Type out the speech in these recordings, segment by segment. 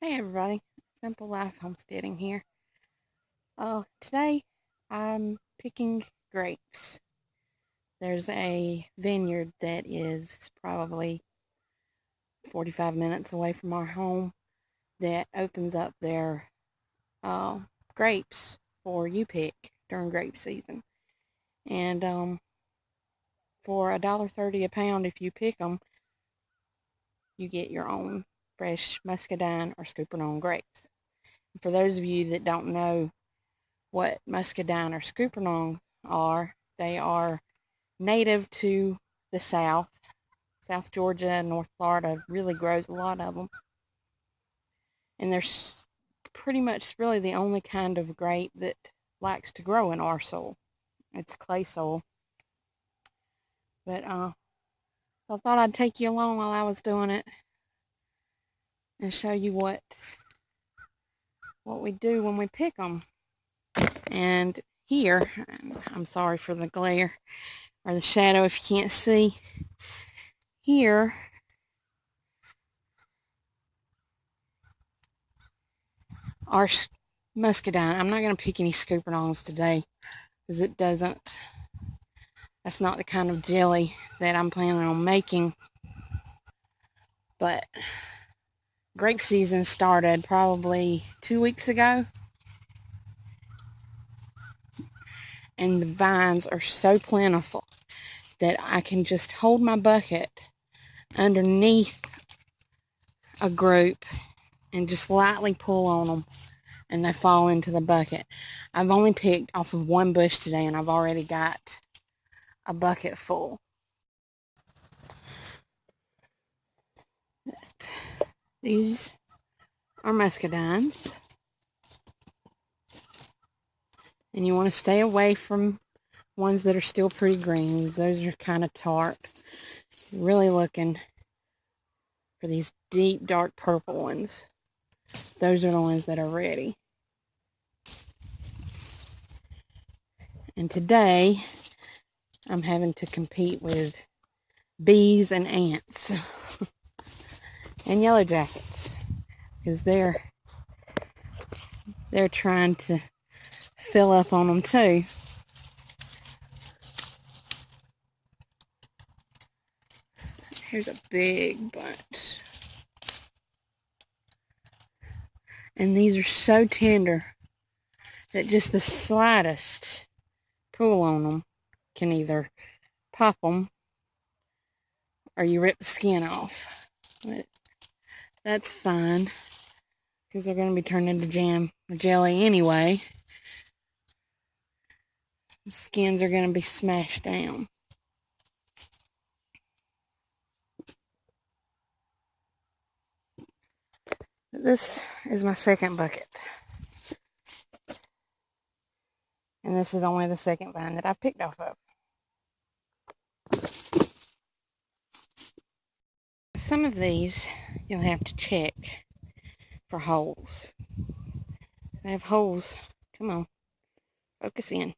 Hey everybody, Simple Life Homesteading here. Today I'm picking grapes. There's a vineyard that is probably 45 minutes away from our home that opens up their grapes for you pick during grape season. And for $1.30 a pound, if you pick them, you get your own fresh muscadine or scooping-on grapes. For those of you that don't know what muscadine or scooping-on are, they are native to the South. South Georgia, North Florida really grows a lot of them. And they're pretty much really the only kind of grape that likes to grow in our soil. It's clay soil. But so I thought I'd take you along while I was doing it and show you what we do when we pick them. And here, I'm sorry for the glare or the shadow if you can't see, here are muscadine. I'm not going to pick any scooping-ons today because that's not the kind of jelly that I'm planning on making. But grape season started probably 2 weeks ago. And the vines are so plentiful that I can just hold my bucket underneath a group and just lightly pull on them and they fall into the bucket. I've only picked off of one bush today and I've already got a bucket full. These are muscadines. And you want to stay away from ones that are still pretty green. Those are kind of tart. You're really looking for these deep, dark purple ones. Those are the ones that are ready. And today, I'm having to compete with bees and ants and yellow jackets because they're trying to fill up on them too. Here's a big bunch. And these are so tender that just the slightest pull on them can either pop them or you rip the skin off. But that's fine because they're going to be turned into jam or jelly anyway. The skins are going to be smashed down. This is my second bucket. And this is only the second vine that I picked off of. Some of these you'll have to check for holes. They have holes. Come on. Focus in.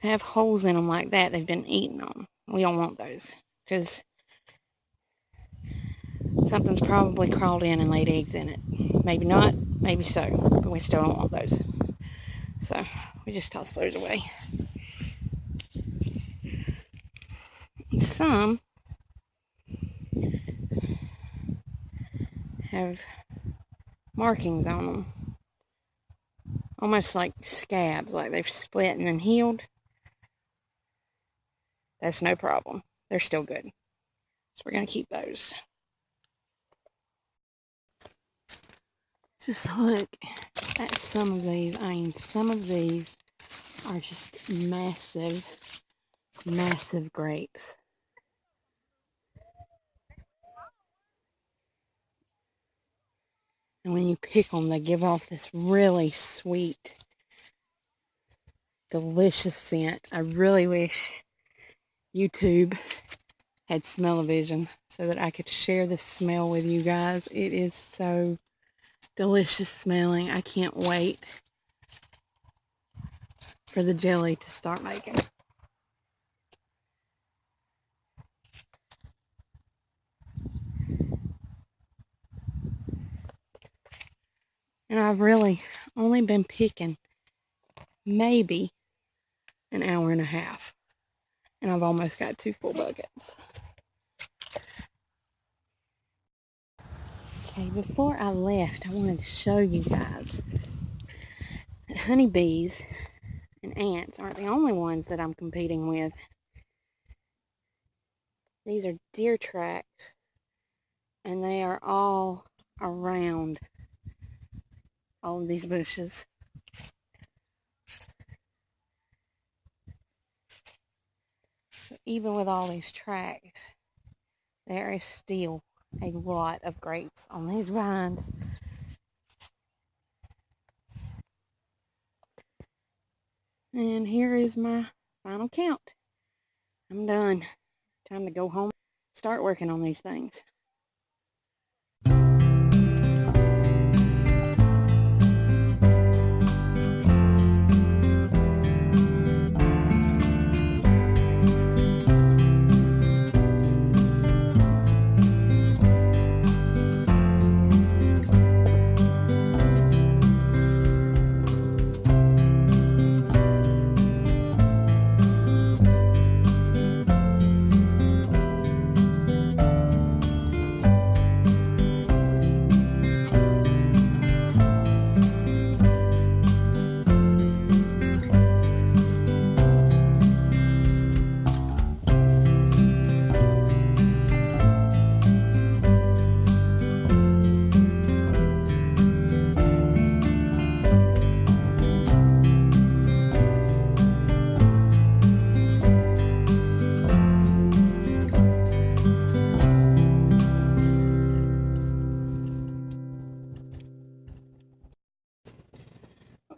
They have holes in them like that. They've been eaten on. We don't want those because something's probably crawled in and laid eggs in it. Maybe not, maybe so, but we still don't want those. So we just toss those away. Some have markings on them, almost like scabs, like they've split and then healed. That's no problem. They're still good. So we're going to keep those. Just look at some of these. I mean, some of these are just massive, massive grapes. And when you pick them, they give off this really sweet, delicious scent. I really wish YouTube had smell-o-vision so that I could share this smell with you guys. It is so delicious smelling. I can't wait for the jelly to start making. And I've really only been picking maybe an hour and a half. And I've almost got 2 full buckets. Okay, before I left, I wanted to show you guys that honeybees and ants aren't the only ones that I'm competing with. These are deer tracks, and they are all around all of these bushes. So even with all these tracks, there is still a lot of grapes on these vines. And here is my final count. I'm done. Time to go home, start working on these things.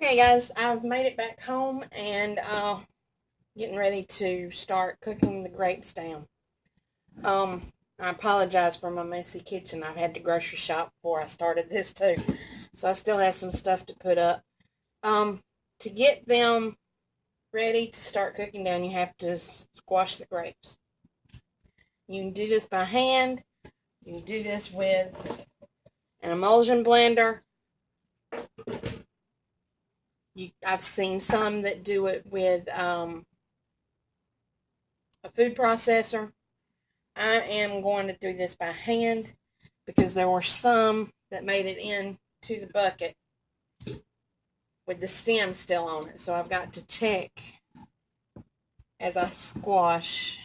Okay guys, I've made it back home and getting ready to start cooking the grapes down. I apologize for my messy kitchen. I've had to grocery shop before I started this too, so I still have some stuff to put up. To get them ready to start cooking down, you have to squash the grapes. You can do this by hand. You can do this with an emulsion blender. I've seen some that do it with a food processor. I am going to do this by hand because there were some that made it into the bucket with the stem still on it. So I've got to check as I squash.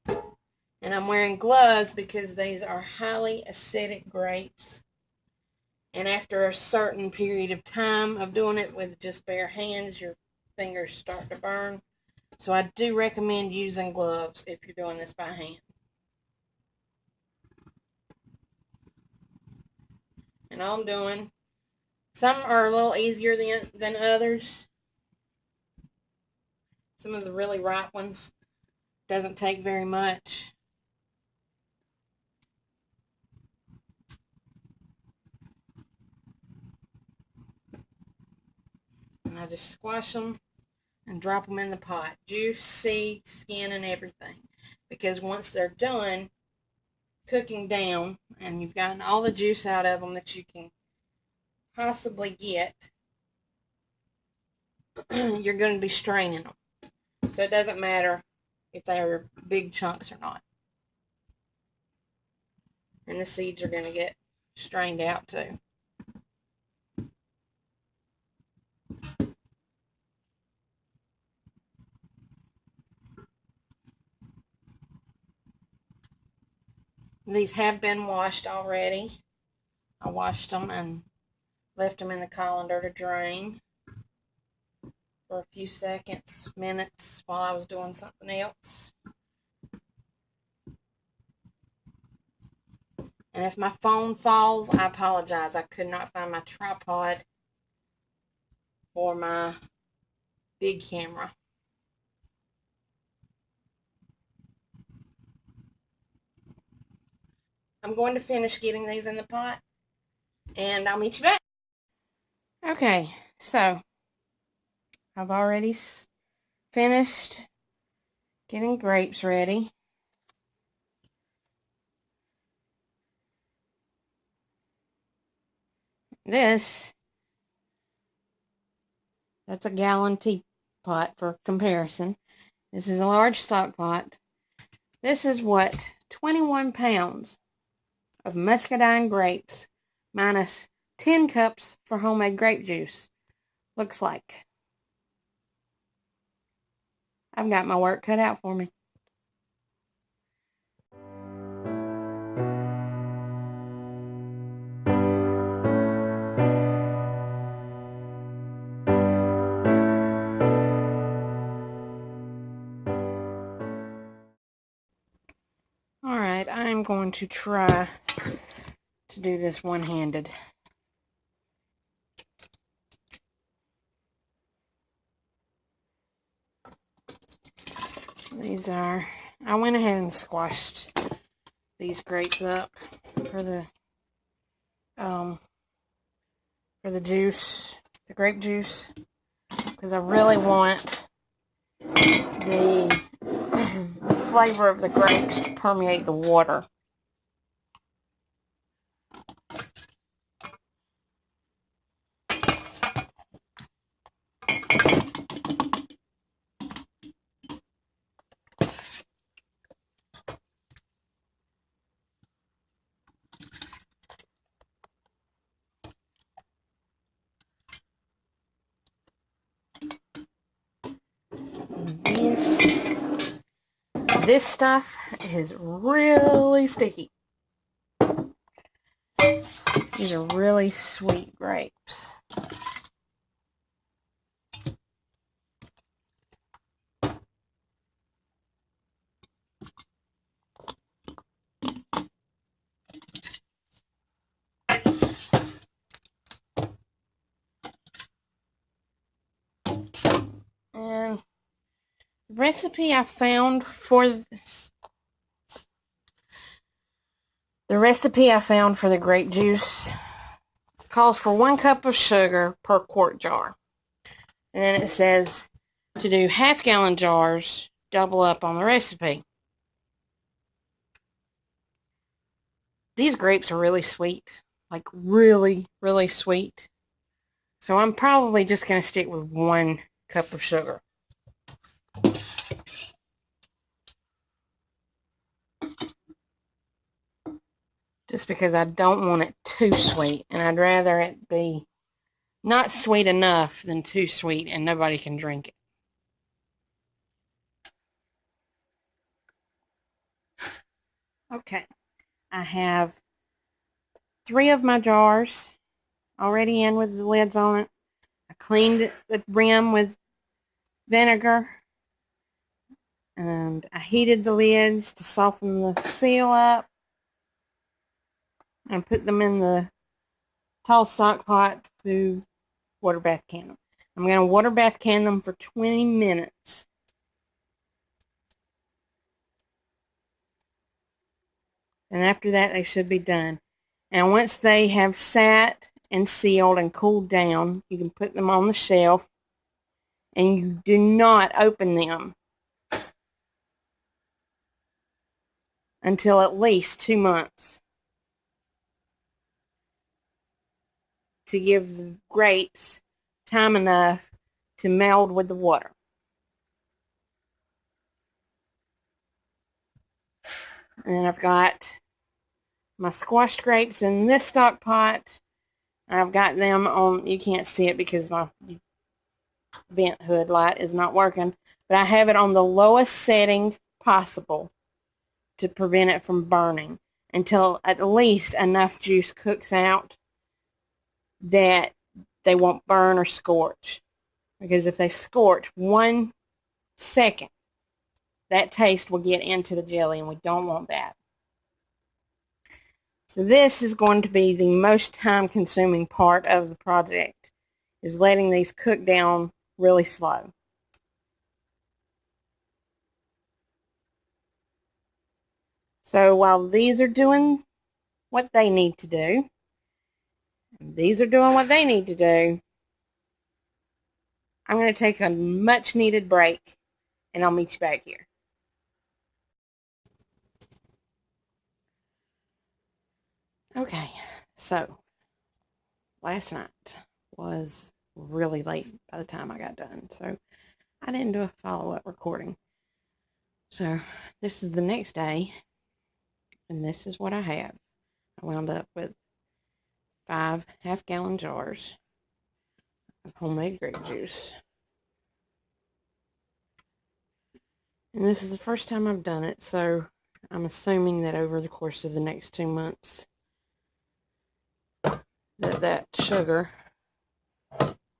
And I'm wearing gloves because these are highly acidic grapes. And after a certain period of time of doing it with just bare hands, your fingers start to burn. So I do recommend using gloves if you're doing this by hand. And all I'm doing, some are a little easier than others. Some of the really ripe ones doesn't take very much. And I just squash them and drop them in the pot. Juice, seed, skin, and everything. Because once they're done cooking down and you've gotten all the juice out of them that you can possibly get, you're going to be straining them. So it doesn't matter if they're big chunks or not. And the seeds are going to get strained out too. These have been washed already. I washed them and left them in the colander to drain for a few seconds, minutes while I was doing something else. And if my phone falls, I apologize. I could not find my tripod for my big camera. I'm going to finish getting these in the pot, and I'll meet you back. Okay, so I've already finished getting grapes ready. This, that's a gallon teapot for comparison. This is a large stock pot. This is what 21 pounds of muscadine grapes minus 10 cups for homemade grape juice looks like. I've got my work cut out for me. Alright, I'm going to try to do this one-handed. These are, I went ahead and squashed these grapes up for the juice, the grape juice, because I really want the flavor of the grapes to permeate the water. This stuff is really sticky. These are really sweet grapes. And the recipe I found for the grape juice calls for 1 cup of sugar per quart jar. And then it says to do half-gallon jars, double up on the recipe. These grapes are really sweet, like really, really sweet. So I'm probably just going to stick with 1 cup of sugar. Just because I don't want it too sweet, and I'd rather it be not sweet enough than too sweet and nobody can drink it. Okay, I have 3 of my jars already in with the lids on it. I cleaned the rim with vinegar, and I heated the lids to soften the seal up, and put them in the tall stock pot to water bath can them. I'm going to water bath can them for 20 minutes. And after that, they should be done. And once they have sat and sealed and cooled down, you can put them on the shelf, and you do not open them until at least 2 months to give the grapes time enough to meld with the water. And I've got my squashed grapes in this stock pot. I've got them on, you can't see it because my vent hood light is not working, but I have it on the lowest setting possible to prevent it from burning until at least enough juice cooks out that they won't burn or scorch. Because if they scorch 1 second, that taste will get into the jelly, and we don't want that. So this is going to be the most time-consuming part of the project, is letting these cook down really slow. So while these are doing what they need to do, and these are doing what they need to do, I'm going to take a much-needed break, and I'll meet you back here. Okay, so last night was really late by the time I got done, so I didn't do a follow-up recording. So this is the next day, and this is what I have. I wound up with 5 half-gallon jars of homemade grape juice. And this is the first time I've done it, so I'm assuming that over the course of the next 2 months that sugar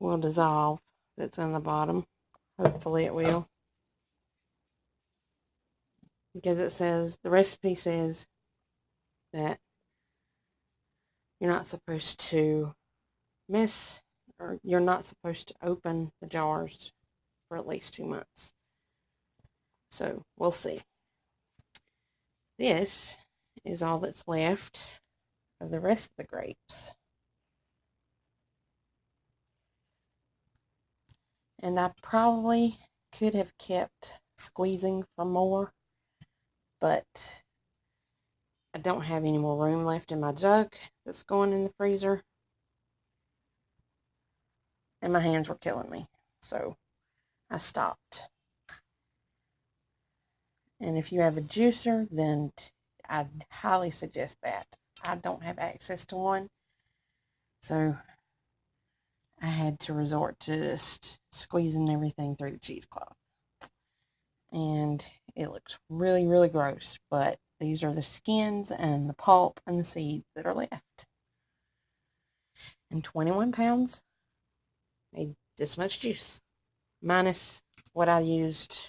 will dissolve that's in the bottom. Hopefully it will. Because it says, the recipe says that you're not supposed to mess, or you're not supposed to open the jars for at least 2 months. So we'll see. This is all that's left of the rest of the grapes. And I probably could have kept squeezing for more, but I don't have any more room left in my jug that's going in the freezer. And my hands were killing me, so I stopped. And if you have a juicer, then I'd highly suggest that. I don't have access to one, so I had to resort to just squeezing everything through the cheesecloth. And it looks really, really gross, but these are the skins and the pulp and the seeds that are left. And 21 pounds made this much juice, minus what I used,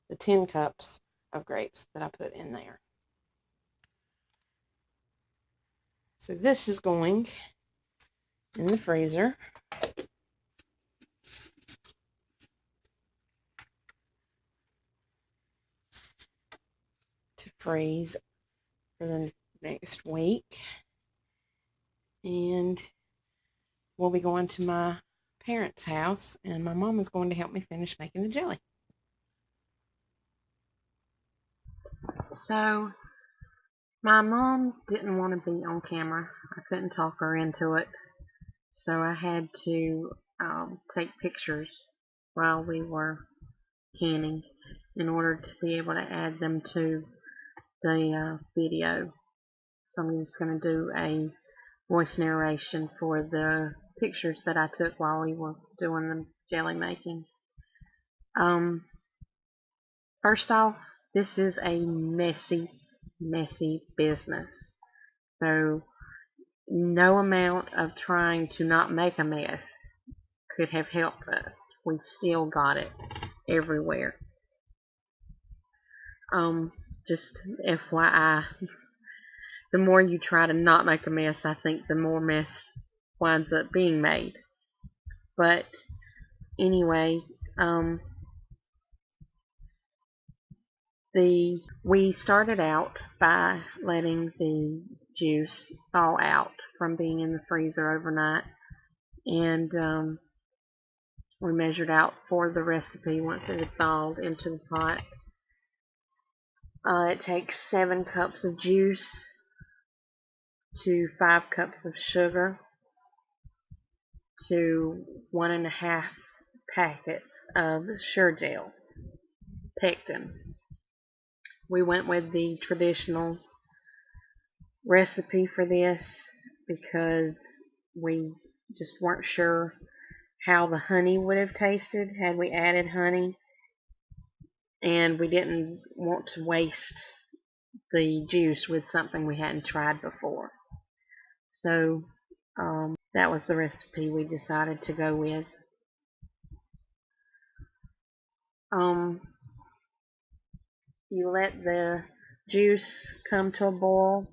the 10 cups of grapes that I put in there. So this is going in the freezer to freeze for the next week. And we'll be going to my parents' house, and my mom is going to help me finish making the jelly. So my mom didn't want to be on camera. I couldn't talk her into it, so I had to take pictures while we were canning in order to be able to add them to the video. So I'm just going to do a voice narration for the pictures that I took while we were doing the jelly making. First off, this is a messy business. So no amount of trying to not make a mess could have helped us. We still got it everywhere. Just FYI, the more you try to not make a mess, I think the more mess winds up being made. But anyway, we started out by letting the juice thaw out from being in the freezer overnight, and we measured out for the recipe once it had thawed into the pot. It takes 7 cups of juice to 5 cups of sugar to 1.5 packets of Sure-Gel pectin. We went with the traditional recipe for this because we just weren't sure how the honey would have tasted had we added honey, and we didn't want to waste the juice with something we hadn't tried before. So that was the recipe we decided to go with. You let the juice come to a boil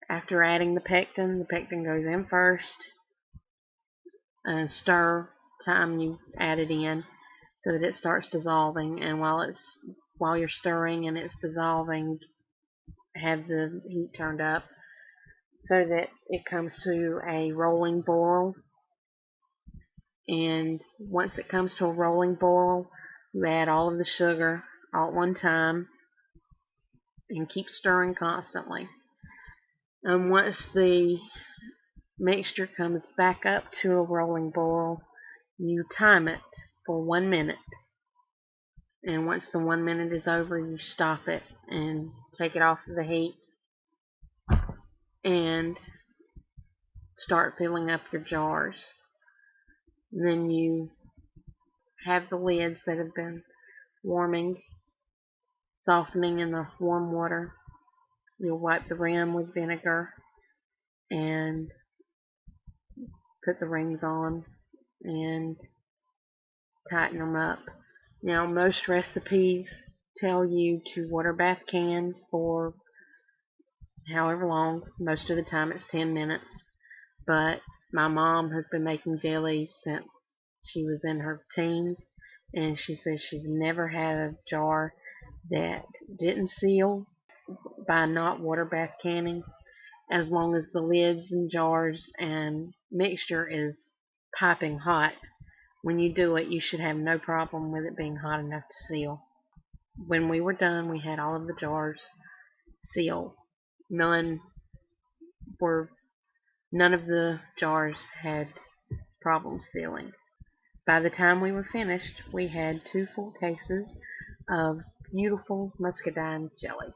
after adding the pectin. The pectin goes in first, and stir time you add it in so that it starts dissolving. And while you're stirring and it's dissolving, have the heat turned up so that it comes to a rolling boil. And once it comes to a rolling boil, you add all of the sugar all at one time and keep stirring constantly. And once the mixture comes back up to a rolling boil, you time it for 1 minute. And once the 1 minute is over, you stop it and take it off of the heat and start filling up your jars. Then you have the lids that have been warming, softening in the warm water. You'll wipe the rim with vinegar and put the rings on and tighten them up. Now, most recipes tell you to water bath cans for however long. Most of the time it's 10 minutes. But my mom has been making jellies since she was in her teens, and she says she's never had a jar that didn't seal by not water bath canning, as long as the lids and jars and mixture is piping hot. When you do it, you should have no problem with it being hot enough to seal. When we were done, we had all of the jars sealed. None of the jars had problems sealing. By the time we were finished, we had 2 full cases of beautiful muscadine jelly.